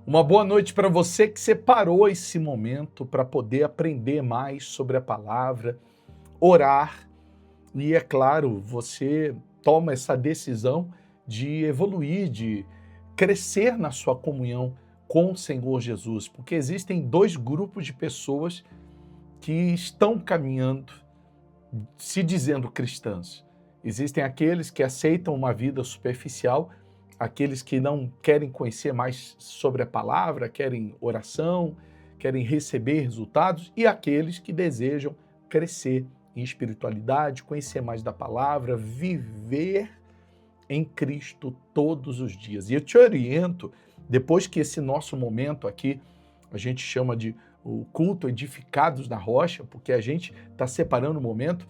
Uma boa noite para você que separou esse momento para poder aprender mais sobre a palavra, orar e, é claro, você toma essa decisão de evoluir, de crescer na sua comunhão com o Senhor Jesus, porque existem dois grupos de pessoas que estão caminhando, se dizendo cristãs. Existem aqueles que aceitam uma vida superficial, aqueles que não querem conhecer mais sobre a palavra, querem oração, querem receber resultados, e aqueles que desejam crescer em espiritualidade, conhecer mais da palavra, viver em Cristo todos os dias. E eu te oriento, depois que esse nosso momento aqui, a gente chama de o culto edificados na rocha, porque a gente está separando o momento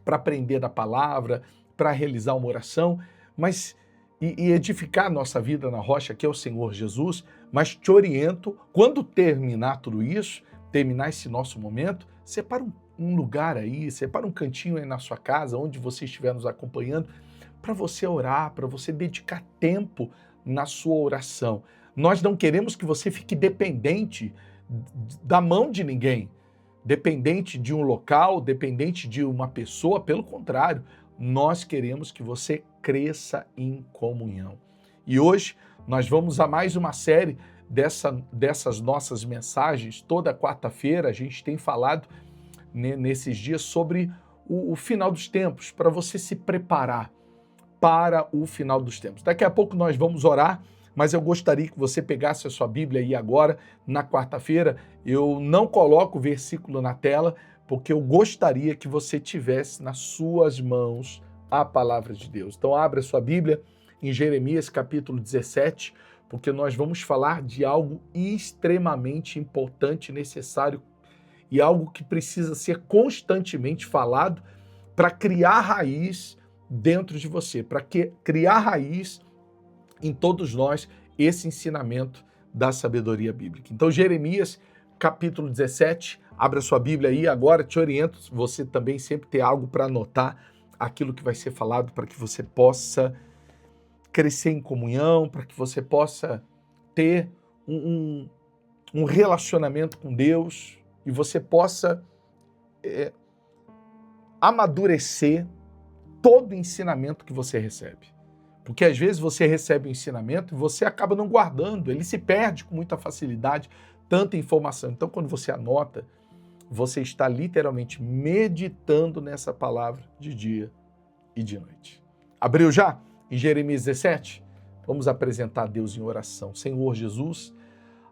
para aprender da palavra, para realizar uma oração, mas e edificar a nossa vida na rocha, que é o Senhor Jesus, mas te oriento, quando terminar tudo isso, terminar esse nosso momento, separa um lugar aí, separa um cantinho aí na sua casa, onde você estiver nos acompanhando, para você orar, para você dedicar tempo na sua oração. Nós não queremos que você fique dependente da mão de ninguém, dependente de um local, dependente de uma pessoa, pelo contrário, nós queremos que você cresça em comunhão. E hoje nós vamos a mais uma série dessas nossas mensagens. Toda quarta-feira a gente tem falado nesses dias sobre o final dos tempos, para você se preparar para o final dos tempos. Daqui a pouco nós vamos orar, mas eu gostaria que você pegasse a sua Bíblia aí agora, na quarta-feira. Eu não coloco o versículo na tela, porque eu gostaria que você tivesse nas suas mãos a palavra de Deus. Então abra a sua Bíblia em Jeremias capítulo 17, porque nós vamos falar de algo extremamente importante, necessário e algo que precisa ser constantemente falado para criar raiz dentro de você, para criar raiz em todos nós esse ensinamento da sabedoria bíblica. Então, Jeremias, capítulo 17, abra sua Bíblia aí, agora te oriento, você também sempre ter algo para anotar aquilo que vai ser falado, para que você possa crescer em comunhão, para que você possa ter um relacionamento com Deus e você possa amadurecer todo o ensinamento que você recebe. Porque às vezes você recebe um ensinamento e você acaba não guardando, ele se perde com muita facilidade, tanta informação. Então, quando você anota, você está literalmente meditando nessa palavra de dia e de noite. Abriu já? Em Jeremias 17? Vamos apresentar a Deus em oração. Senhor Jesus,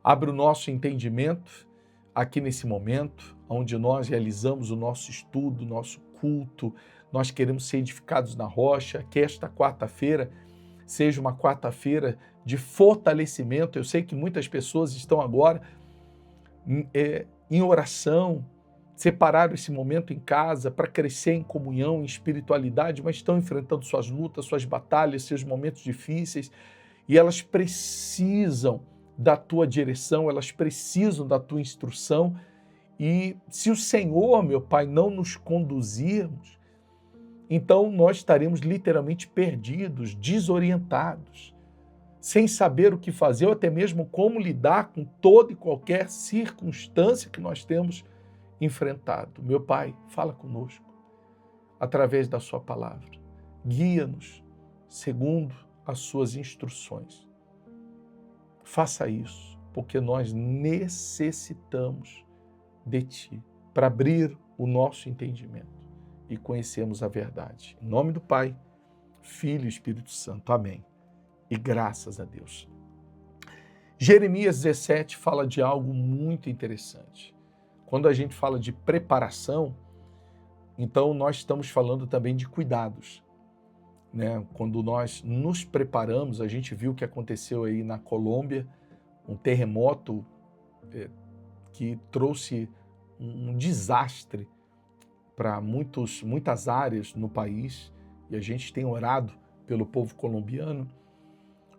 abre o nosso entendimento aqui nesse momento, onde nós realizamos o nosso estudo, o nosso culto. Nós queremos ser edificados na rocha, que esta quarta-feira seja uma quarta-feira de fortalecimento. Eu sei que muitas pessoas estão agora em oração, separaram esse momento em casa para crescer em comunhão, em espiritualidade, mas estão enfrentando suas lutas, suas batalhas, seus momentos difíceis, e elas precisam da tua direção, elas precisam da tua instrução, e se o Senhor, meu Pai, não nos conduzirmos, então nós estaremos literalmente perdidos, desorientados, sem saber o que fazer ou até mesmo como lidar com toda e qualquer circunstância que nós temos enfrentado. Meu Pai, fala conosco através da sua palavra. Guia-nos segundo as suas instruções. Faça isso, porque nós necessitamos de Ti para abrir o nosso entendimento e conhecermos a verdade. Em nome do Pai, Filho e Espírito Santo. Amém. E graças a Deus. Jeremias 17 fala de algo muito interessante. Quando a gente fala de preparação, então nós estamos falando também de cuidados, né? Quando nós nos preparamos, a gente viu o que aconteceu aí na Colômbia, um terremoto que trouxe um desastre para muitas áreas no país, e a gente tem orado pelo povo colombiano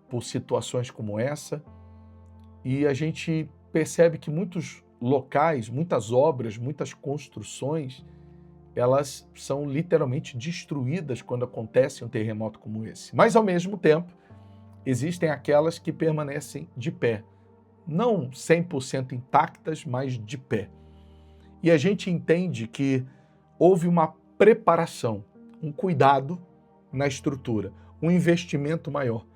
por situações como essa, e a gente percebe que muitos locais, muitas obras, muitas construções, elas são literalmente destruídas quando acontece um terremoto como esse. Mas, ao mesmo tempo, existem aquelas que permanecem de pé, não 100% intactas, mas de pé. E a gente entende que houve uma preparação, um cuidado na estrutura, um investimento maior.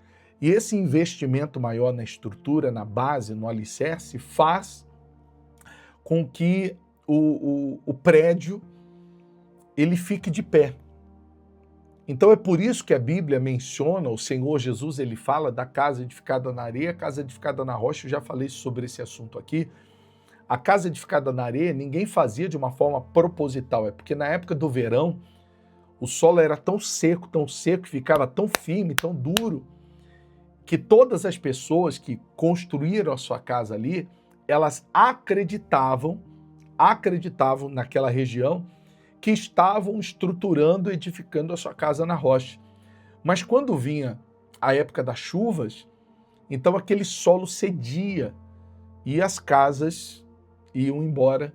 E esse investimento maior na estrutura, na base, no alicerce, faz com que o prédio ele fique de pé. Então é por isso que a Bíblia menciona, o Senhor Jesus, ele fala da casa edificada na areia, casa edificada na rocha. Eu já falei sobre esse assunto aqui. A casa edificada na areia, ninguém fazia de uma forma proposital. É porque na época do verão, o solo era tão seco, ficava tão firme, tão duro, que todas as pessoas que construíram a sua casa ali, elas acreditavam naquela região que estavam estruturando, edificando a sua casa na rocha. Mas quando vinha a época das chuvas, então aquele solo cedia e as casas iam embora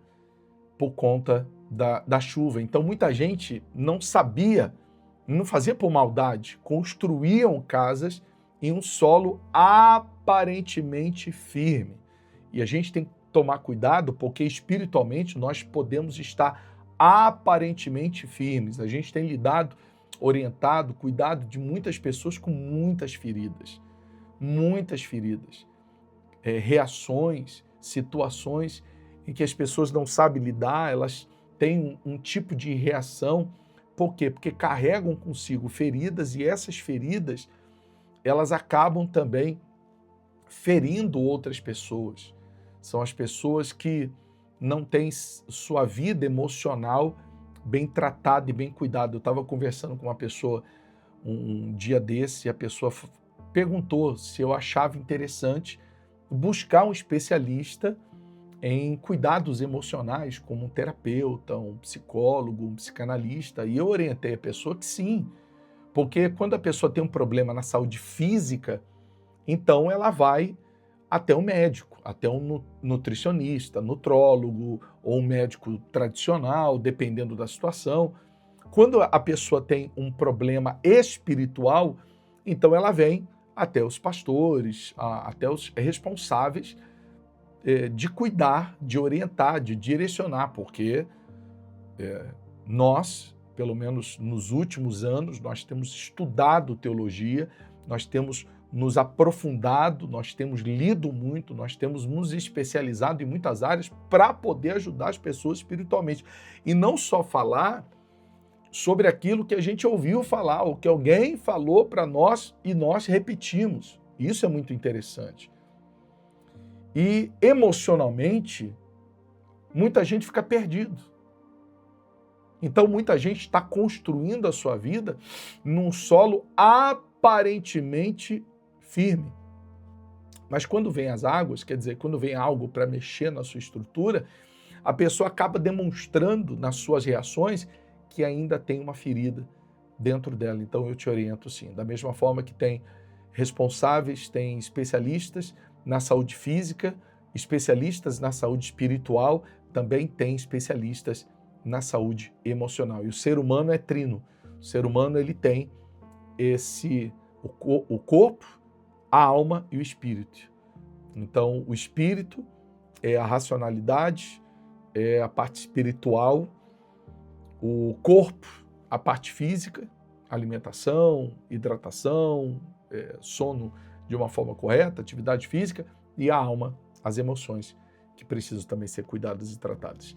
por conta da chuva. Então muita gente não sabia, não fazia por maldade, construíam casas em um solo aparentemente firme. E a gente tem que tomar cuidado porque espiritualmente nós podemos estar aparentemente firmes. A gente tem orientado, cuidado de muitas pessoas com muitas feridas, reações, situações em que as pessoas não sabem lidar, elas têm um tipo de reação. Por quê? Porque carregam consigo feridas e essas feridas, elas acabam também ferindo outras pessoas. São as pessoas que não têm sua vida emocional bem tratada e bem cuidada. Eu estava conversando com uma pessoa um dia desse e a pessoa perguntou se eu achava interessante buscar um especialista em cuidados emocionais, como um terapeuta, um psicólogo, um psicanalista. E eu orientei a pessoa que sim, porque quando a pessoa tem um problema na saúde física, então ela vai até um médico, até um nutricionista, nutrólogo ou um médico tradicional, dependendo da situação. Quando a pessoa tem um problema espiritual, então ela vem até os pastores, até os responsáveis de cuidar, de orientar, de direcionar, porque nós, pelo menos nos últimos anos, nós temos estudado teologia, nós temos nos aprofundado, nós temos lido muito, nós temos nos especializado em muitas áreas para poder ajudar as pessoas espiritualmente. E não só falar sobre aquilo que a gente ouviu falar, ou que alguém falou para nós e nós repetimos. Isso é muito interessante. E emocionalmente, muita gente fica perdido. Então muita gente está construindo a sua vida num solo aparentemente firme. Mas quando vem as águas, quer dizer, quando vem algo para mexer na sua estrutura, a pessoa acaba demonstrando nas suas reações que ainda tem uma ferida dentro dela. Então eu te oriento sim. Da mesma forma que tem responsáveis, tem especialistas na saúde física, especialistas na saúde espiritual, também tem especialistas na saúde emocional. E o ser humano é trino. O ser humano ele tem o corpo, a alma e o espírito. Então, o espírito é a racionalidade, é a parte espiritual, o corpo, a parte física, alimentação, hidratação, sono de uma forma correta, atividade física, e a alma, as emoções, que precisam também ser cuidadas e tratadas.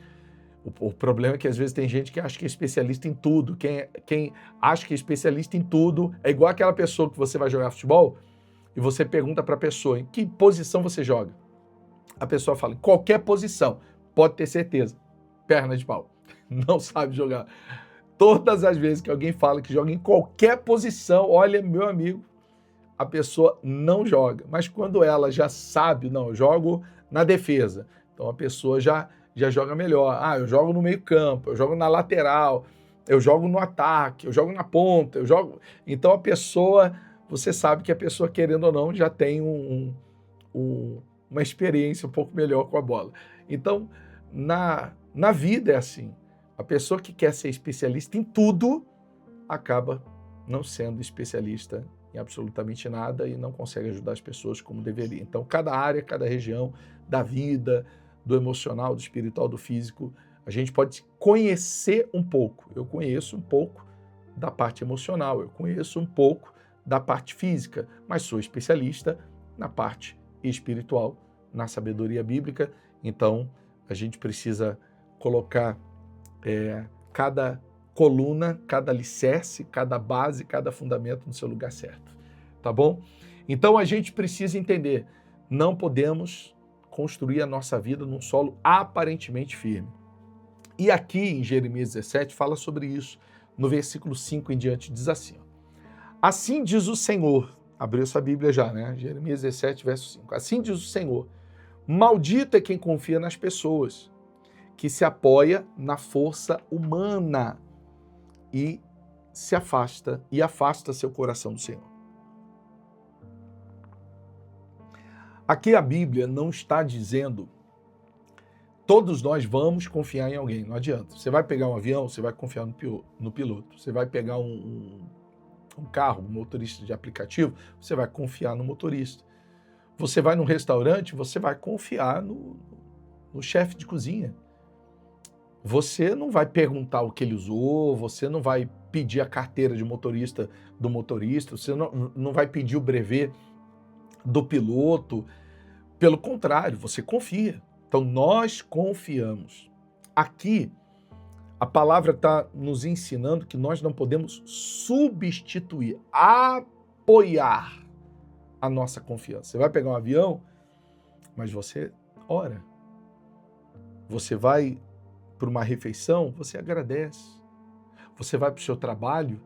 O problema é que às vezes tem gente que acha que é especialista em tudo. Quem acha que é especialista em tudo é igual aquela pessoa que você vai jogar futebol e você pergunta para a pessoa em que posição você joga. A pessoa fala, em qualquer posição, pode ter certeza, perna de pau, não sabe jogar. Todas as vezes que alguém fala que joga em qualquer posição, olha, meu amigo, a pessoa não joga. Mas quando ela já sabe, não, eu jogo na defesa, então a pessoa já joga melhor. Ah, eu jogo no meio campo, eu jogo na lateral, eu jogo no ataque, eu jogo na ponta, eu jogo... Então a pessoa... Você sabe que a pessoa, querendo ou não, já tem uma experiência um pouco melhor com a bola. Então, na vida é assim. A pessoa que quer ser especialista em tudo, acaba não sendo especialista em absolutamente nada e não consegue ajudar as pessoas como deveria. Então, cada área, cada região da vida, do emocional, do espiritual, do físico, a gente pode conhecer um pouco. Eu conheço um pouco da parte emocional, eu conheço um pouco da parte física, mas sou especialista na parte espiritual, na sabedoria bíblica. Então, a gente precisa colocar cada coluna, cada alicerce, cada base, cada fundamento no seu lugar certo, tá bom? Então, a gente precisa entender, não podemos construir a nossa vida num solo aparentemente firme. E aqui em Jeremias 17 fala sobre isso, no versículo 5 em diante, diz assim, ó, assim diz o Senhor, abriu sua Bíblia já, né? Jeremias 17, verso 5. Assim diz o Senhor, maldito é quem confia nas pessoas, que se apoia na força humana e afasta seu coração do Senhor. Aqui a Bíblia não está dizendo todos nós vamos confiar em alguém, não adianta. Você vai pegar um avião, você vai confiar no piloto. Você vai pegar um carro, um motorista de aplicativo, você vai confiar no motorista. Você vai num restaurante, você vai confiar no chefe de cozinha. Você não vai perguntar o que ele usou, você não vai pedir a carteira de motorista do motorista, você não vai pedir o brevet do piloto. Pelo contrário, você confia. Então, nós confiamos. Aqui, a palavra está nos ensinando que nós não podemos substituir, apoiar a nossa confiança. Você vai pegar um avião, mas você ora. Você vai para uma refeição, você agradece. Você vai para o seu trabalho,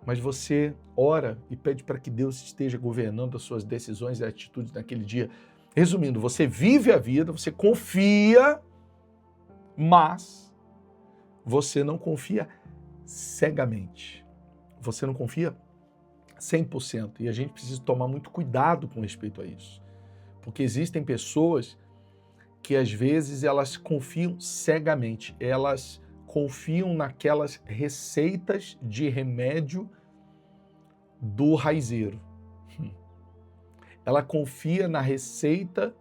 mas você ora e pede para que Deus esteja governando as suas decisões e atitudes naquele dia. Resumindo, você vive a vida, você confia, mas você não confia cegamente. Você não confia 100%. E a gente precisa tomar muito cuidado com respeito a isso. Porque existem pessoas que às vezes elas confiam cegamente. Elas confiam naquelas receitas de remédio do raizeiro. Ela confia na receita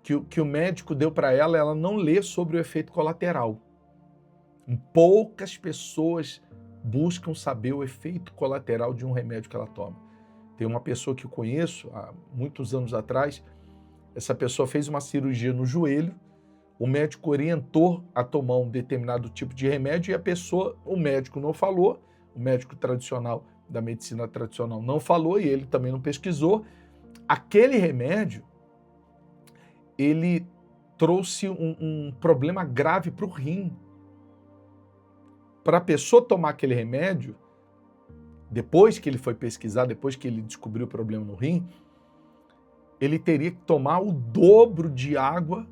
que o médico deu para ela, ela não lê sobre o efeito colateral. Poucas pessoas buscam saber o efeito colateral de um remédio que ela toma. Tem uma pessoa que eu conheço, há muitos anos atrás, essa pessoa fez uma cirurgia no joelho, o médico orientou a tomar um determinado tipo de remédio e o médico não falou, o médico tradicional da medicina tradicional não falou e ele também não pesquisou. Aquele remédio, ele trouxe um problema grave para o rim. Para a pessoa tomar aquele remédio, depois que ele foi pesquisar, depois que ele descobriu o problema no rim, ele teria que tomar o dobro de água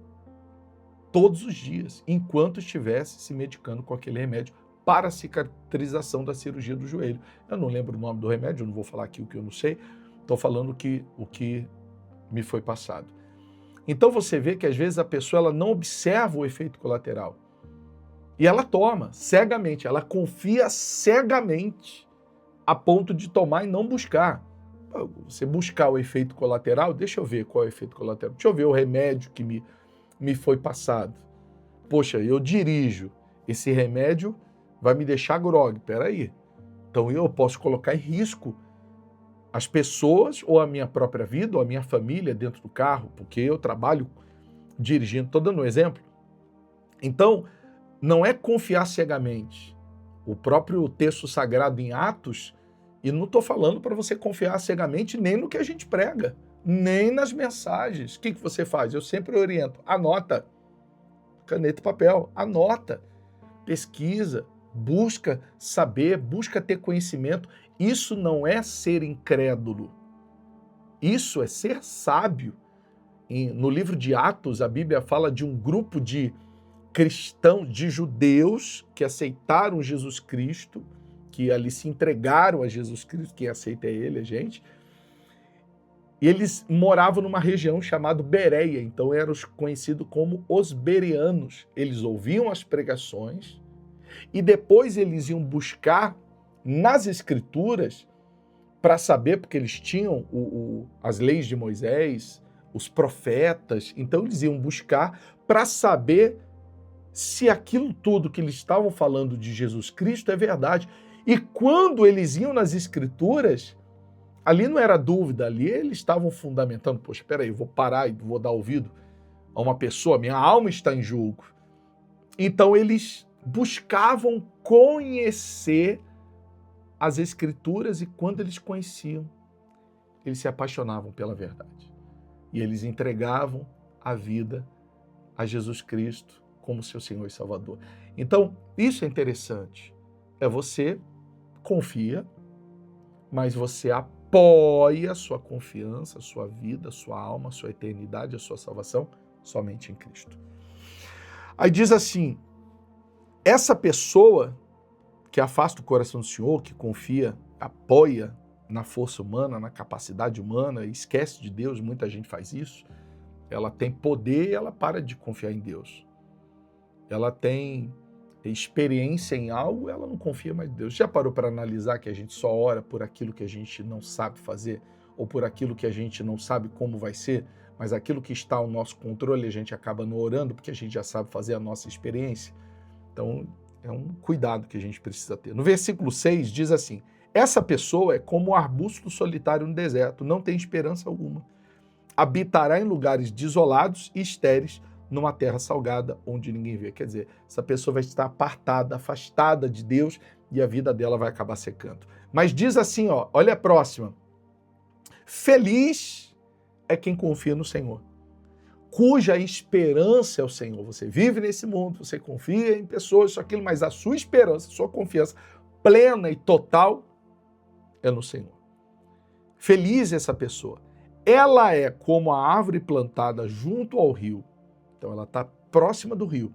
todos os dias, enquanto estivesse se medicando com aquele remédio para a cicatrização da cirurgia do joelho. Eu não lembro o nome do remédio, eu não vou falar aqui o que eu não sei, estou falando o que me foi passado. Então você vê que às vezes a pessoa ela não observa o efeito colateral. E ela toma cegamente, ela confia cegamente a ponto de tomar e não buscar. Você buscar o efeito colateral, deixa eu ver qual é o efeito colateral, deixa eu ver o remédio que me foi passado. Poxa, eu dirijo, esse remédio vai me deixar grogue, peraí. Então eu posso colocar em risco as pessoas ou a minha própria vida ou a minha família dentro do carro, porque eu trabalho dirigindo, estou dando um exemplo. Então, não é confiar cegamente. O próprio texto sagrado em Atos, e não estou falando para você confiar cegamente nem no que a gente prega, nem nas mensagens. O que você faz? Eu sempre oriento, anota, caneta e papel, anota, pesquisa, busca saber, busca ter conhecimento. Isso não é ser incrédulo, isso é ser sábio. No livro de Atos, a Bíblia fala de um grupo de cristãos, de judeus que aceitaram Jesus Cristo, que ali se entregaram a Jesus Cristo, quem aceita é ele, a gente. E eles moravam numa região chamada Bereia, então eram conhecidos como os bereanos. Eles ouviam as pregações e depois eles iam buscar nas Escrituras para saber, porque eles tinham as leis de Moisés, os profetas, então eles iam buscar para saber se aquilo tudo que eles estavam falando de Jesus Cristo é verdade. E quando eles iam nas Escrituras, ali não era dúvida, ali eles estavam fundamentando, poxa, espera aí, eu vou parar e vou dar ouvido a uma pessoa, minha alma está em julgo. Então eles buscavam conhecer as Escrituras e quando eles conheciam, eles se apaixonavam pela verdade. E eles entregavam a vida a Jesus Cristo como seu Senhor e Salvador. Então, isso é interessante. Você confia, mas você apoia a sua confiança, a sua vida, a sua alma, a sua eternidade, a sua salvação somente em Cristo. Aí diz assim, essa pessoa que afasta o coração do Senhor, que confia, apoia na força humana, na capacidade humana, esquece de Deus, muita gente faz isso, ela tem poder e ela para de confiar em Deus. Ela tem experiência em algo, ela não confia mais em Deus. Já parou para analisar que a gente só ora por aquilo que a gente não sabe fazer, ou por aquilo que a gente não sabe como vai ser, mas aquilo que está ao nosso controle a gente acaba não orando porque a gente já sabe fazer a nossa experiência? Então, é um cuidado que a gente precisa ter. No versículo 6 diz assim, essa pessoa é como um arbusto solitário no deserto, não tem esperança alguma. Habitará em lugares desolados e estéreis, numa terra salgada onde ninguém vê. Quer dizer, essa pessoa vai estar apartada, afastada de Deus e a vida dela vai acabar secando. Mas diz assim, ó, olha a próxima. Feliz é quem confia no Senhor, cuja esperança é o Senhor. Você vive nesse mundo, você confia em pessoas, isso, aquilo, mas a sua esperança, a sua confiança plena e total é no Senhor. Feliz essa pessoa. Ela é como a árvore plantada junto ao rio. Então ela está próxima do rio.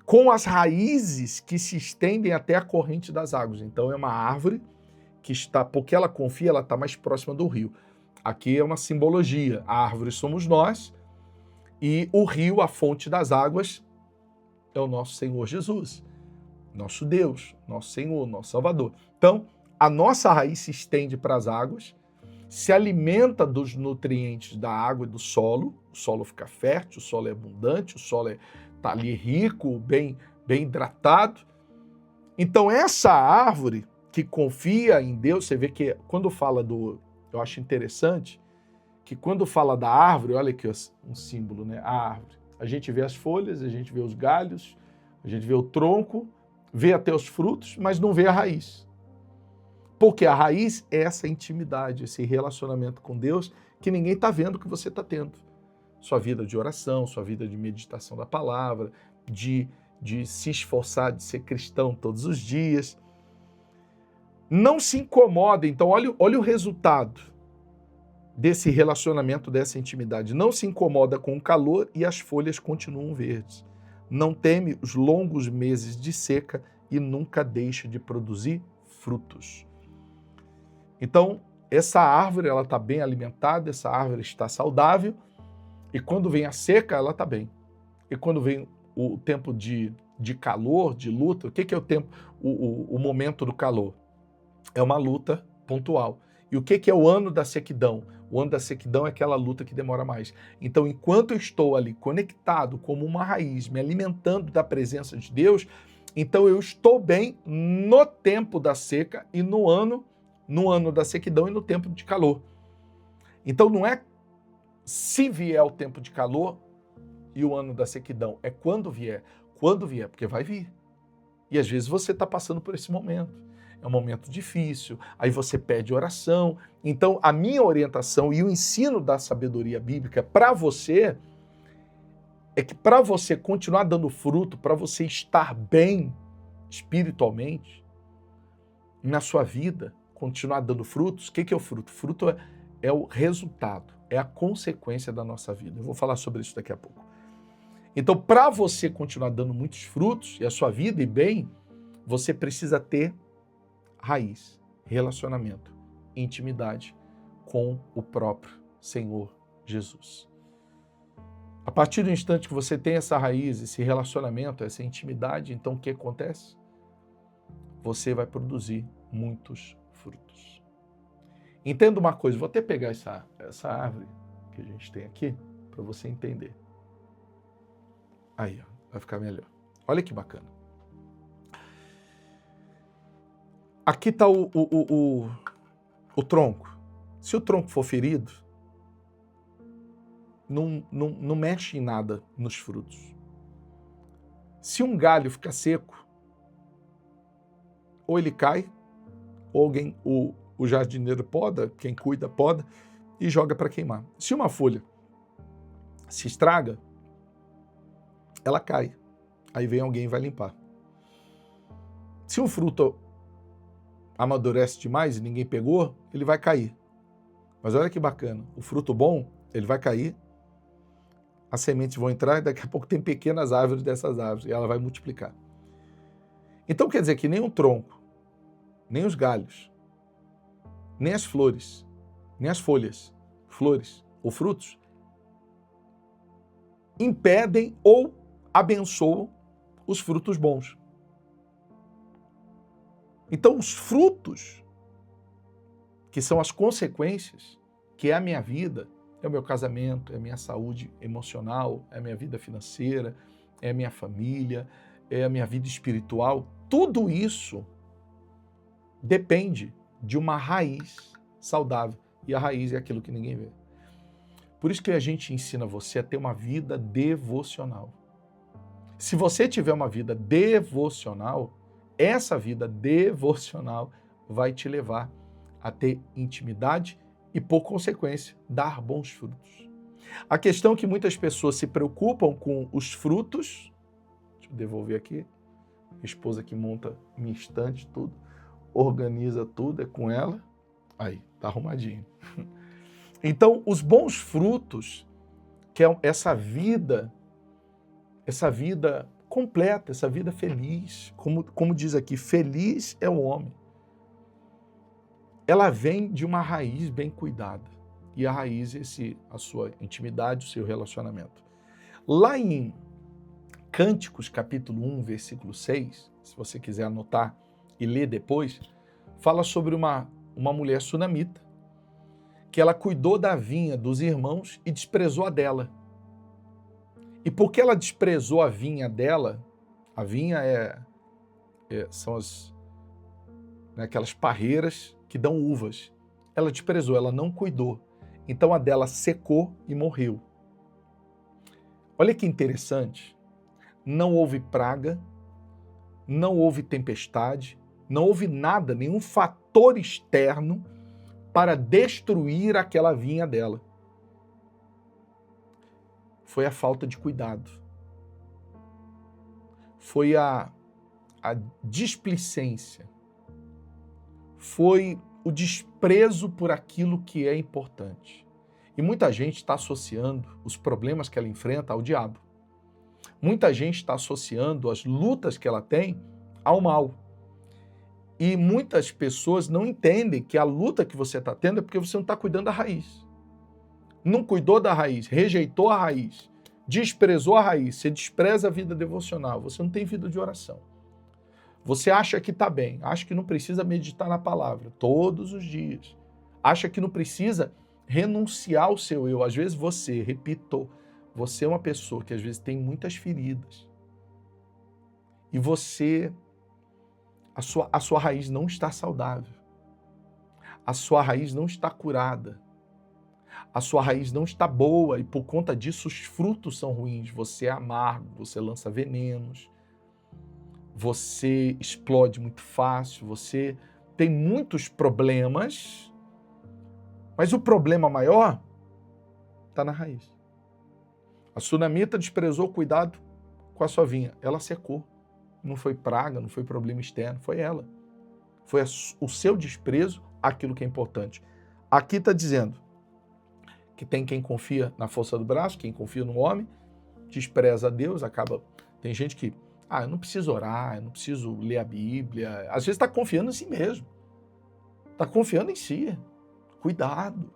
Com as raízes que se estendem até a corrente das águas. Então é uma árvore que está, porque ela confia, ela está mais próxima do rio. Aqui é uma simbologia. A árvore somos nós e o rio, a fonte das águas, é o nosso Senhor Jesus, nosso Deus, nosso Senhor, nosso Salvador. Então, a nossa raiz se estende para as águas, se alimenta dos nutrientes da água e do solo, o solo fica fértil, o solo é abundante, o solo está ali rico, bem hidratado. Então essa árvore que confia em Deus, você vê que quando fala eu acho interessante, que quando fala da árvore, olha aqui um símbolo, né? A árvore. A gente vê as folhas, a gente vê os galhos, a gente vê o tronco, vê até os frutos, mas não vê a raiz. Porque a raiz é essa intimidade, esse relacionamento com Deus que ninguém está vendo que você está tendo. Sua vida de oração, sua vida de meditação da palavra, de se esforçar de ser cristão todos os dias. Não se incomoda, então olha o resultado desse relacionamento, dessa intimidade. Não se incomoda com o calor e as folhas continuam verdes. Não teme os longos meses de seca e nunca deixa de produzir frutos. Então, essa árvore ela está bem alimentada, essa árvore está saudável, e quando vem a seca, ela está bem. E quando vem o tempo de calor, de luta, o que é o tempo, o momento do calor? É uma luta pontual. E o que é o ano da sequidão? O ano da sequidão é aquela luta que demora mais. Então, enquanto eu estou ali conectado como uma raiz, me alimentando da presença de Deus, então eu estou bem no tempo da seca e no ano da sequidão e no tempo de calor. Então não é se vier o tempo de calor e o ano da sequidão, é quando vier, porque vai vir. E às vezes você está passando por esse momento. É um momento difícil, aí você pede oração. Então a minha orientação e o ensino da sabedoria bíblica para você é que para você continuar dando fruto, para você estar bem espiritualmente na sua vida, continuar dando frutos, o que é o fruto? Fruto é o resultado, é a consequência da nossa vida. Eu vou falar sobre isso daqui a pouco. Então, para você continuar dando muitos frutos e a sua vida ir bem, você precisa ter raiz, relacionamento, intimidade com o próprio Senhor Jesus. A partir do instante que você tem essa raiz, esse relacionamento, essa intimidade, então o que acontece? Você vai produzir muitos frutos. Entenda uma coisa, vou até pegar essa árvore que a gente tem aqui para você entender. Aí, ó, vai ficar melhor. Olha que bacana. Aqui está o tronco. Se o tronco for ferido, não mexe em nada nos frutos. Se um galho ficar seco, ou ele cai, ou alguém, o jardineiro poda, quem cuida poda, e joga para queimar. Se uma folha se estraga, ela cai. Aí vem alguém e vai limpar. Se um fruto amadurece demais e ninguém pegou, ele vai cair. Mas olha que bacana, o fruto bom, ele vai cair, as sementes vão entrar e daqui a pouco tem pequenas árvores dessas árvores e ela vai multiplicar. Então quer dizer que nem o tronco, nem os galhos, nem as flores, nem as folhas, flores ou frutos, impedem ou abençoam os frutos bons. Então os frutos, que são as consequências, que é a minha vida, é o meu casamento, é a minha saúde emocional, é a minha vida financeira, é a minha família, é a minha vida espiritual, tudo isso depende de uma raiz saudável. E a raiz é aquilo que ninguém vê. Por isso que a gente ensina você a ter uma vida devocional. Se você tiver uma vida devocional, essa vida devocional vai te levar a ter intimidade e, por consequência, dar bons frutos. A questão é que muitas pessoas se preocupam com os frutos. Deixa eu devolver aqui. Minha esposa que monta minha estante, tudo, organiza tudo, é com ela. Aí, tá arrumadinho. Então, os bons frutos, que é essa vida completa, essa vida feliz, como diz aqui, feliz é o homem. Ela vem de uma raiz bem cuidada. E a raiz é a sua intimidade, o seu relacionamento. Lá em Cânticos, capítulo 1, versículo 6, se você quiser anotar e ler depois, fala sobre uma mulher sunamita, que ela cuidou da vinha dos irmãos e desprezou a dela. E porque ela desprezou a vinha dela, a vinha são aquelas parreiras que dão uvas. Ela desprezou, ela não cuidou. Então a dela secou e morreu. Olha que interessante. Não houve praga, não houve tempestade, não houve nada, nenhum fator externo para destruir aquela vinha dela. Foi a falta de cuidado. Foi a displicência. Foi o desprezo por aquilo que é importante. E muita gente está associando os problemas que ela enfrenta ao diabo. Muita gente está associando as lutas que ela tem ao mal. E muitas pessoas não entendem que a luta que você está tendo é porque você não está cuidando da raiz. Não cuidou da raiz, rejeitou a raiz, desprezou a raiz, você despreza a vida devocional, você não tem vida de oração. Você acha que está bem, acha que não precisa meditar na palavra todos os dias, acha que não precisa renunciar ao seu eu. Às vezes você, repito, você é uma pessoa que às vezes tem muitas feridas e a sua raiz não está saudável, a sua raiz não está curada, a sua raiz não está boa e por conta disso os frutos são ruins. Você é amargo, você lança venenos, você explode muito fácil, você tem muitos problemas, mas o problema maior está na raiz. A sunamita desprezou o cuidado com a sua vinha, ela secou. Não foi praga, não foi problema externo, foi ela. Foi o seu desprezo àquilo que é importante. Aqui está dizendo que tem quem confia na força do braço, quem confia no homem, despreza a Deus, acaba... Tem gente que, eu não preciso orar, eu não preciso ler a Bíblia. Às vezes está confiando em si mesmo. Está confiando em si. Cuidado.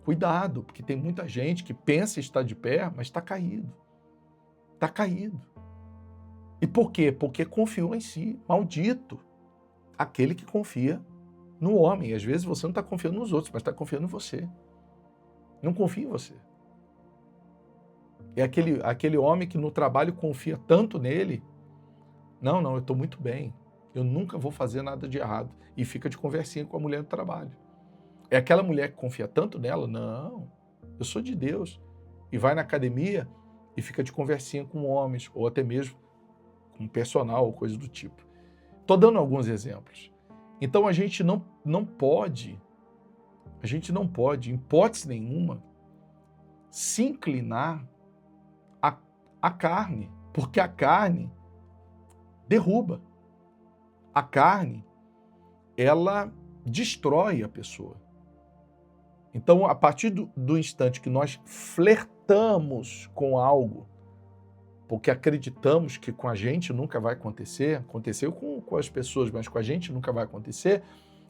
Cuidado, porque tem muita gente que pensa estar de pé, mas está caído. Está caído. E por quê? Porque confiou em si. Maldito. Aquele que confia no homem. E às vezes você não está confiando nos outros, mas está confiando em você. Não confia em você. É aquele homem que no trabalho confia tanto nele. Não, eu estou muito bem. Eu nunca vou fazer nada de errado. E fica de conversinha com a mulher do trabalho. É aquela mulher que confia tanto nela. Não, eu sou de Deus. E vai na academia e fica de conversinha com homens, ou até mesmo com personal, ou coisa do tipo. Estou dando alguns exemplos. Então a gente não pode, em hipótese nenhuma, se inclinar à carne, porque a carne derruba. A carne, ela destrói a pessoa. Então, a partir do instante que nós flertamos com algo, porque acreditamos que com a gente nunca vai acontecer, aconteceu com as pessoas, mas com a gente nunca vai acontecer,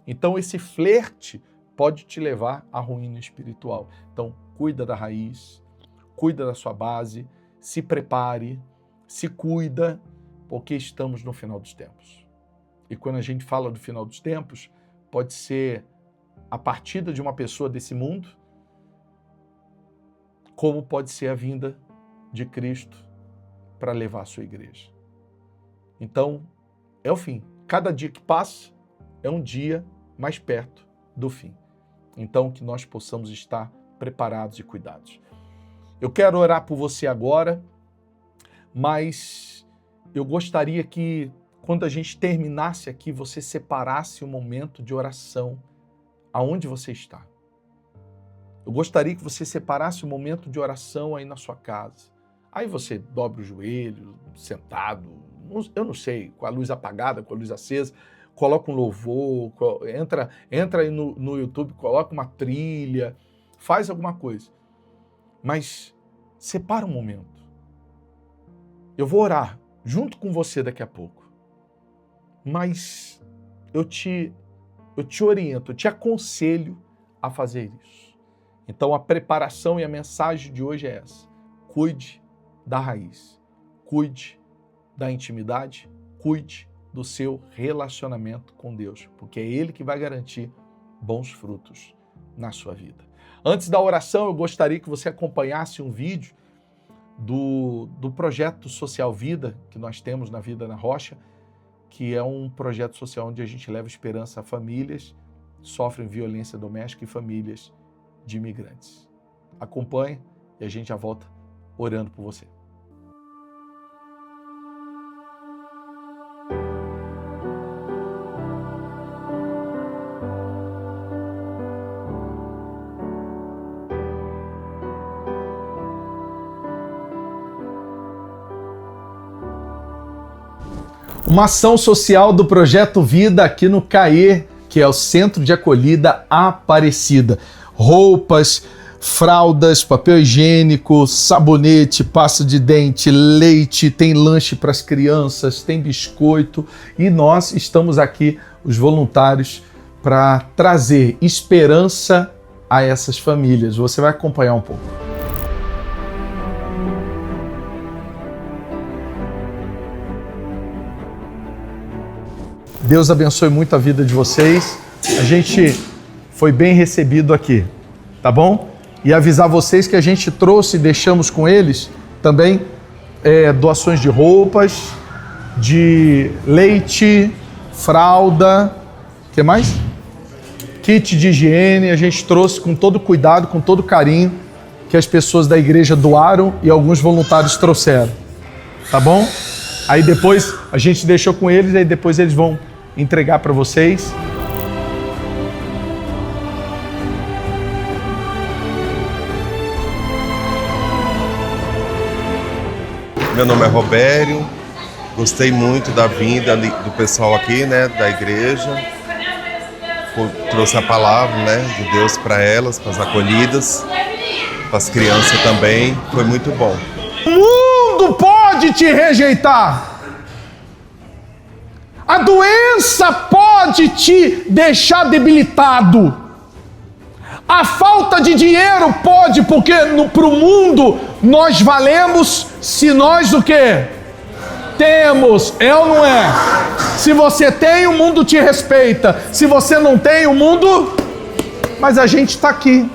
então esse flerte pode te levar à ruína espiritual. Então, cuida da raiz, cuida da sua base, se prepare, se cuida, porque estamos no final dos tempos. E quando a gente fala do final dos tempos, pode ser a partida de uma pessoa desse mundo, como pode ser a vinda de Cristo para levar a sua igreja. Então, é o fim. Cada dia que passa é um dia mais perto do fim. Então, que nós possamos estar preparados e cuidados. Eu quero orar por você agora, mas eu gostaria que, quando a gente terminasse aqui, você separasse um momento de oração aonde você está. Eu gostaria que você separasse um momento de oração aí na sua casa. Aí você dobra o joelho, sentado, eu não sei, com a luz apagada, com a luz acesa, coloca um louvor, entra aí no YouTube, coloca uma trilha, faz alguma coisa. Mas separa um momento. Eu vou orar junto com você daqui a pouco. Mas eu te oriento, eu te aconselho a fazer isso. Então a preparação e a mensagem de hoje é essa. Cuide da raiz, cuide da intimidade, cuide do seu relacionamento com Deus, porque é Ele que vai garantir bons frutos na sua vida. Antes da oração, eu gostaria que você acompanhasse um vídeo do projeto Social Vida, que nós temos na Vida na Rocha, que é um projeto social onde a gente leva esperança a famílias que sofrem violência doméstica e famílias de imigrantes. Acompanhe e a gente já volta orando por você. Uma ação social do Projeto Vida aqui no CAE, que é o Centro de Acolhida Aparecida. Roupas, fraldas, papel higiênico, sabonete, pasta de dente, leite, tem lanche para as crianças, tem biscoito. E nós estamos aqui, os voluntários, para trazer esperança a essas famílias. Você vai acompanhar um pouco. Deus abençoe muito a vida de vocês. A gente foi bem recebido aqui, tá bom? E avisar vocês que a gente trouxe e deixamos com eles também doações de roupas, de leite, fralda, o que mais? Kit de higiene. A gente trouxe com todo cuidado, com todo carinho, que as pessoas da igreja doaram e alguns voluntários trouxeram, tá bom? Aí depois a gente deixou com eles, aí depois eles vão entregar para vocês. Meu nome é Robério, gostei muito da vinda do pessoal aqui, né, da igreja. Trouxe a palavra, né, de Deus para elas, para as acolhidas, para as crianças também. Foi muito bom. O mundo pode te rejeitar. A doença pode te deixar debilitado. A falta de dinheiro pode, porque para o mundo nós valemos se nós o quê? Temos, é ou não é? Se você tem, o mundo te respeita. Se você não tem, o mundo... Mas a gente está aqui.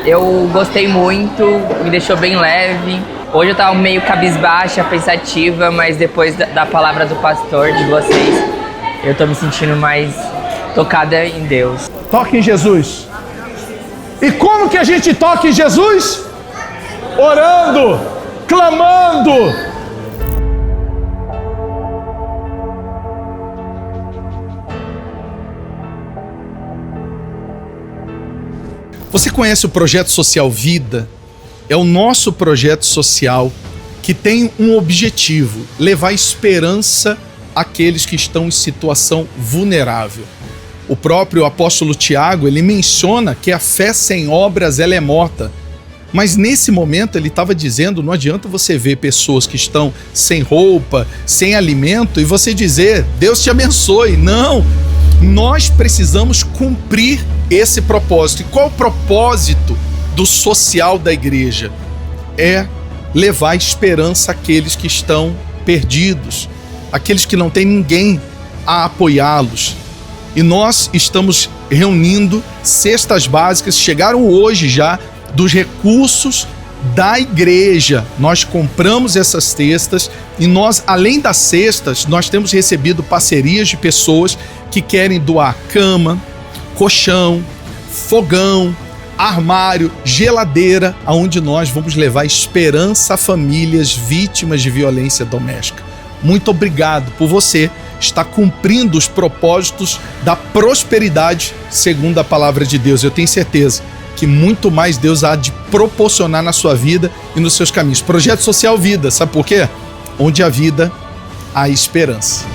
Eu gostei muito, me deixou bem leve. Hoje eu tava meio cabisbaixa, pensativa, mas depois da palavra do pastor, de vocês, eu tô me sentindo mais tocada em Deus. Toque em Jesus. E como que a gente toca em Jesus? Orando, clamando. Você conhece o Projeto Social Vida? É o nosso projeto social que tem um objetivo: levar esperança àqueles que estão em situação vulnerável. O próprio apóstolo Tiago, ele menciona que a fé sem obras ela é morta. Mas nesse momento ele estava dizendo, não adianta você ver pessoas que estão sem roupa, sem alimento e você dizer, Deus te abençoe. Não, nós precisamos cumprir esse propósito. E qual o propósito do social da igreja? É levar esperança àqueles que estão perdidos, aqueles que não têm ninguém a apoiá-los. E nós estamos reunindo cestas básicas, chegaram hoje já dos recursos da igreja. Nós compramos essas cestas e nós, além das cestas, nós temos recebido parcerias de pessoas que querem doar cama, colchão, fogão, armário, geladeira, aonde nós vamos levar esperança a famílias vítimas de violência doméstica. Muito obrigado por você estar cumprindo os propósitos da prosperidade segundo a palavra de Deus. Eu tenho certeza que muito mais Deus há de proporcionar na sua vida e nos seus caminhos. Projeto Social Vida, sabe por quê? Onde há vida, há esperança.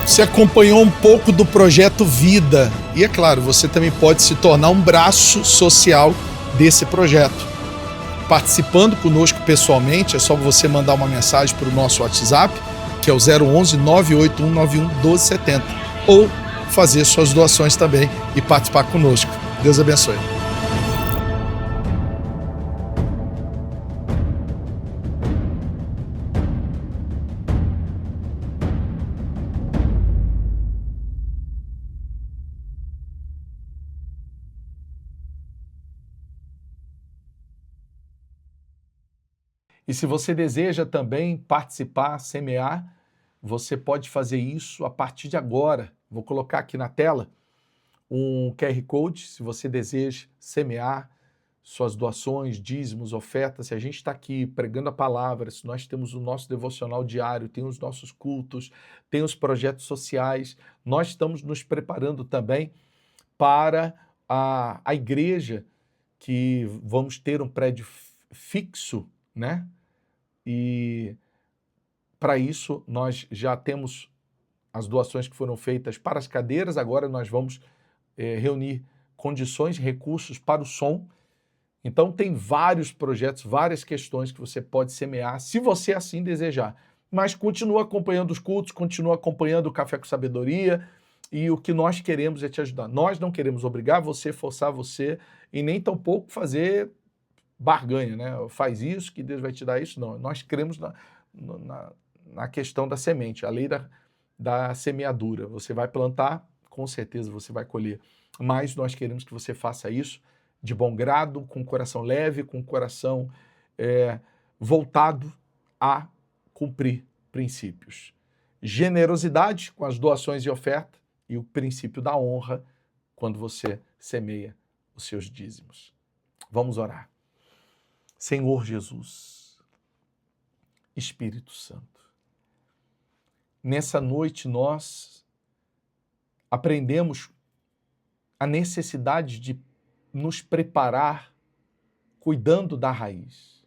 Você acompanhou um pouco do Projeto Vida. E é claro, você também pode se tornar um braço social desse projeto. Participando conosco pessoalmente, é só você mandar uma mensagem para o nosso WhatsApp, que é o 011 98191 1270. Ou fazer suas doações também e participar conosco. Deus abençoe. E se você deseja também participar, semear, você pode fazer isso a partir de agora. Vou colocar aqui na tela um QR Code, se você deseja semear suas doações, dízimos, ofertas. Se a gente está aqui pregando a palavra, se nós temos o nosso devocional diário, tem os nossos cultos, tem os projetos sociais, nós estamos nos preparando também para a igreja, que vamos ter um prédio fixo, né? E para isso nós já temos as doações que foram feitas para as cadeiras, agora nós vamos reunir condições, recursos para o som. Então tem vários projetos, várias questões que você pode semear, se você assim desejar. Mas continua acompanhando os cultos, continua acompanhando o Café com Sabedoria, e o que nós queremos é te ajudar. Nós não queremos obrigar você, forçar você, e nem tampouco fazer barganha, né? Faz isso que Deus vai te dar isso. Não, nós cremos na questão da semente, a lei da semeadura. Você vai plantar, com certeza você vai colher. Mas nós queremos que você faça isso de bom grado, com o coração leve, com o coração voltado a cumprir princípios. Generosidade com as doações e oferta e o princípio da honra quando você semeia os seus dízimos. Vamos orar. Senhor Jesus, Espírito Santo, nessa noite nós aprendemos a necessidade de nos preparar cuidando da raiz.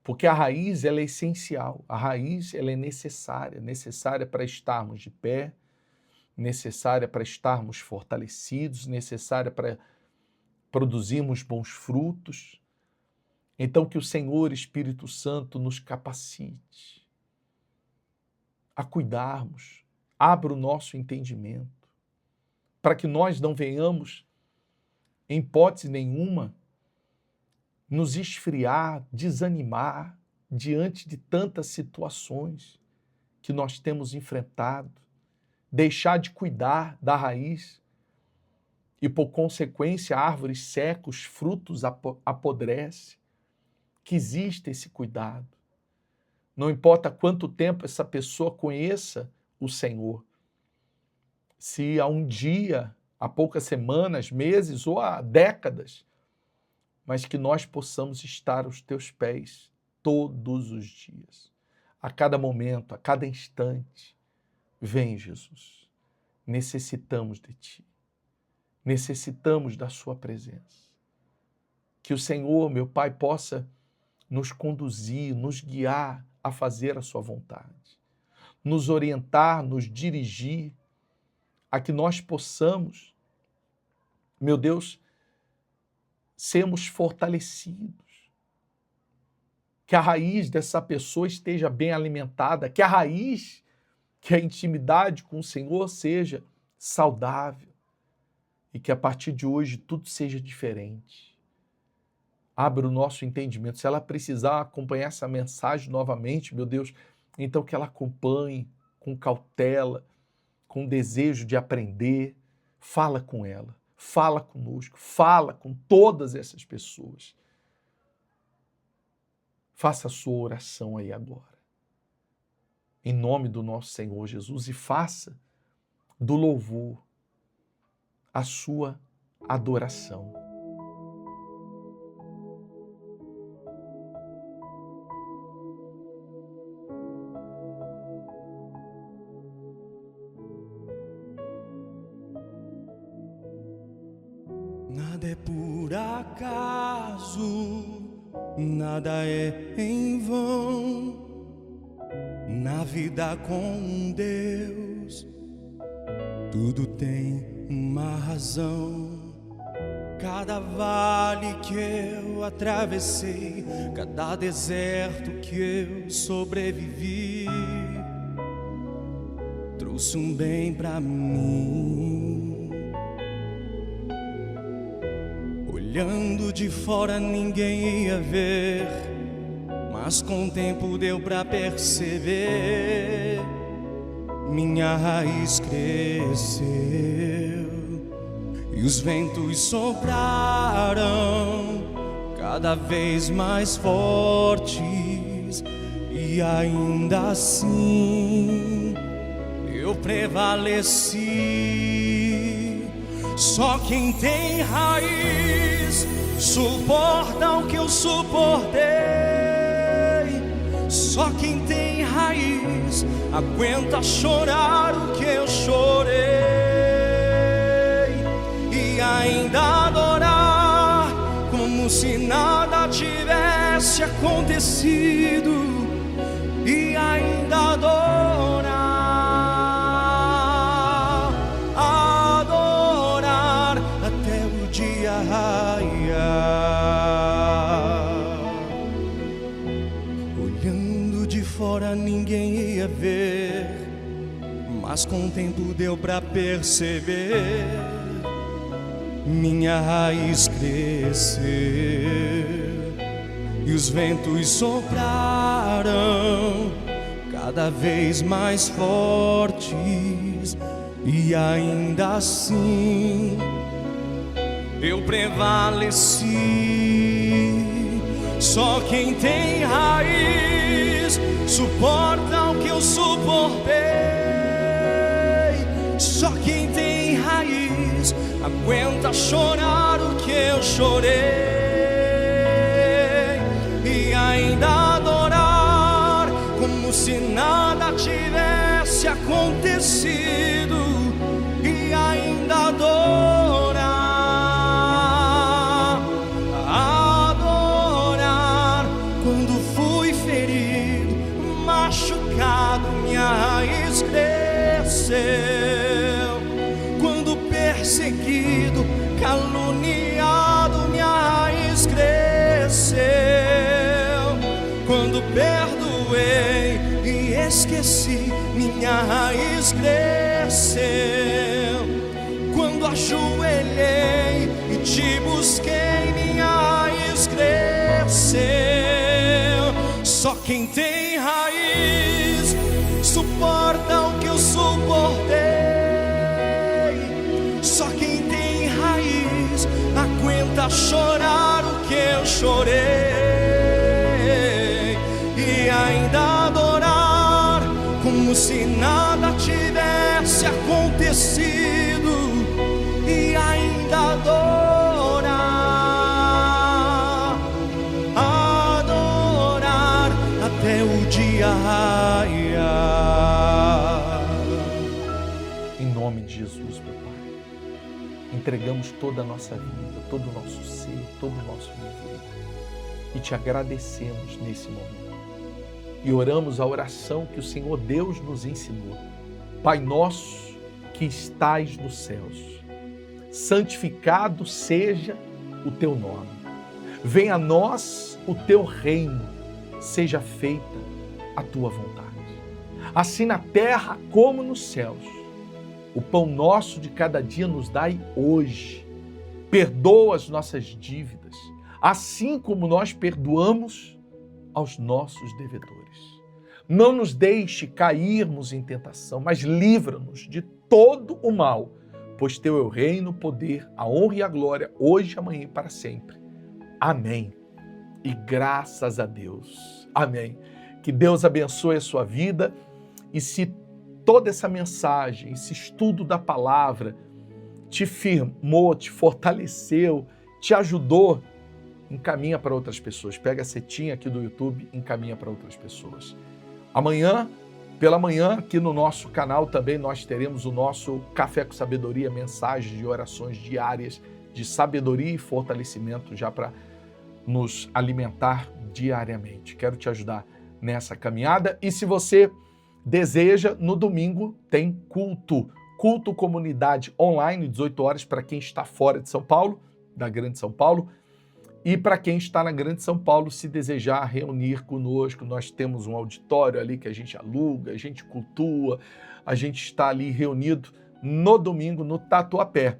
Porque a raiz ela é essencial, a raiz ela é necessária para estarmos de pé, necessária para estarmos fortalecidos, necessária para produzirmos bons frutos. Então que o Senhor Espírito Santo nos capacite a cuidarmos, abra o nosso entendimento, para que nós não venhamos, em hipótese nenhuma, nos esfriar, desanimar diante de tantas situações que nós temos enfrentado, deixar de cuidar da raiz e, por consequência, a árvore seca, os frutos apodrecem. Que exista esse cuidado. Não importa quanto tempo essa pessoa conheça o Senhor, se há um dia, há poucas semanas, meses ou há décadas, mas que nós possamos estar aos teus pés todos os dias, a cada momento, a cada instante. Vem, Jesus, necessitamos de Ti, necessitamos da Sua presença. Que o Senhor, meu Pai, possa nos conduzir, nos guiar a fazer a Sua vontade, nos orientar, nos dirigir, a que nós possamos, meu Deus, sermos fortalecidos, que a raiz dessa pessoa esteja bem alimentada, que a raiz, que a intimidade com o Senhor seja saudável e que a partir de hoje tudo seja diferente. Abra o nosso entendimento. Se ela precisar acompanhar essa mensagem novamente, meu Deus, então que ela acompanhe com cautela, com desejo de aprender. Fala com ela, fala conosco, fala com todas essas pessoas. Faça a sua oração aí agora, em nome do nosso Senhor Jesus, e faça do louvor a sua adoração. Nada é por acaso, nada é em vão. Na vida com Deus, tudo tem uma razão. Cada vale que eu atravessei, cada deserto que eu sobrevivi, trouxe um bem pra mim. Olhando de fora ninguém ia ver, mas com o tempo deu pra perceber. Minha raiz cresceu e os ventos sopraram cada vez mais fortes, e ainda assim eu prevaleci. Só quem tem raiz suporta o que eu suportei. Só quem tem raiz aguenta chorar o que eu chorei, e ainda adorar como se nada tivesse acontecido, e ainda adorar até o dia raiar. Olhando de fora ninguém ia ver, mas com o tempo deu pra perceber. Minha raiz cresceu e os ventos sopraram cada vez mais fortes, e ainda assim eu prevaleci. Só quem tem raiz suporta o que eu suportei. Só quem tem raiz aguenta chorar o que eu chorei, e ainda adorar como se nada tivesse acontecido, e ainda adorar quando fui ferido, machucado, minha raiz cresceu. Quando perseguido, caluniado, minha raiz esqueci, minha raiz cresceu. Quando ajoelhei e te busquei, minha raiz cresceu. Só quem tem raiz suporta o que eu suportei. Só quem tem raiz aguenta chorar o que eu chorei. E ainda adorar como se nada tivesse acontecido. E ainda adorar até o dia raiar. Em nome de Jesus, meu Pai, entregamos toda a nossa vida, todo o nosso ser, todo o nosso viver e te agradecemos nesse momento. E oramos a oração que o Senhor Deus nos ensinou. Pai nosso que estais nos céus, santificado seja o teu nome. Venha a nós o teu reino, seja feita a tua vontade. Assim na terra como nos céus. O pão nosso de cada dia nos dai hoje. Perdoa as nossas dívidas, assim como nós perdoamos aos nossos devedores. Não nos deixe cairmos em tentação, mas livra-nos de todo o mal, pois teu é o reino, o poder, a honra e a glória, hoje, amanhã e para sempre. Amém. E graças a Deus. Amém. Que Deus abençoe a sua vida e se toda essa mensagem, esse estudo da palavra te firmou, te fortaleceu, te ajudou, encaminha para outras pessoas. Pega a setinha aqui do YouTube, encaminha para outras pessoas. Amanhã, pela manhã, aqui no nosso canal também nós teremos o nosso Café com Sabedoria, mensagens de orações diárias de sabedoria e fortalecimento já para nos alimentar diariamente. Quero te ajudar nessa caminhada e se você deseja, no domingo tem culto comunidade online, 18 horas para quem está fora de São Paulo, da Grande São Paulo. E para quem está na Grande São Paulo, se desejar reunir conosco, nós temos um auditório ali que a gente aluga, a gente cultua, a gente está ali reunido no domingo no Tatuapé,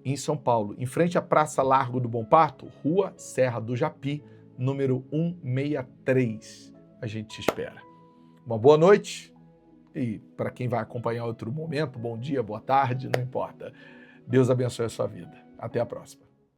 em São Paulo, em frente à Praça Largo do Bom Parto, Rua Serra do Japi, número 163. A gente te espera. Uma boa noite e para quem vai acompanhar outro momento, bom dia, boa tarde, não importa. Deus abençoe a sua vida. Até a próxima.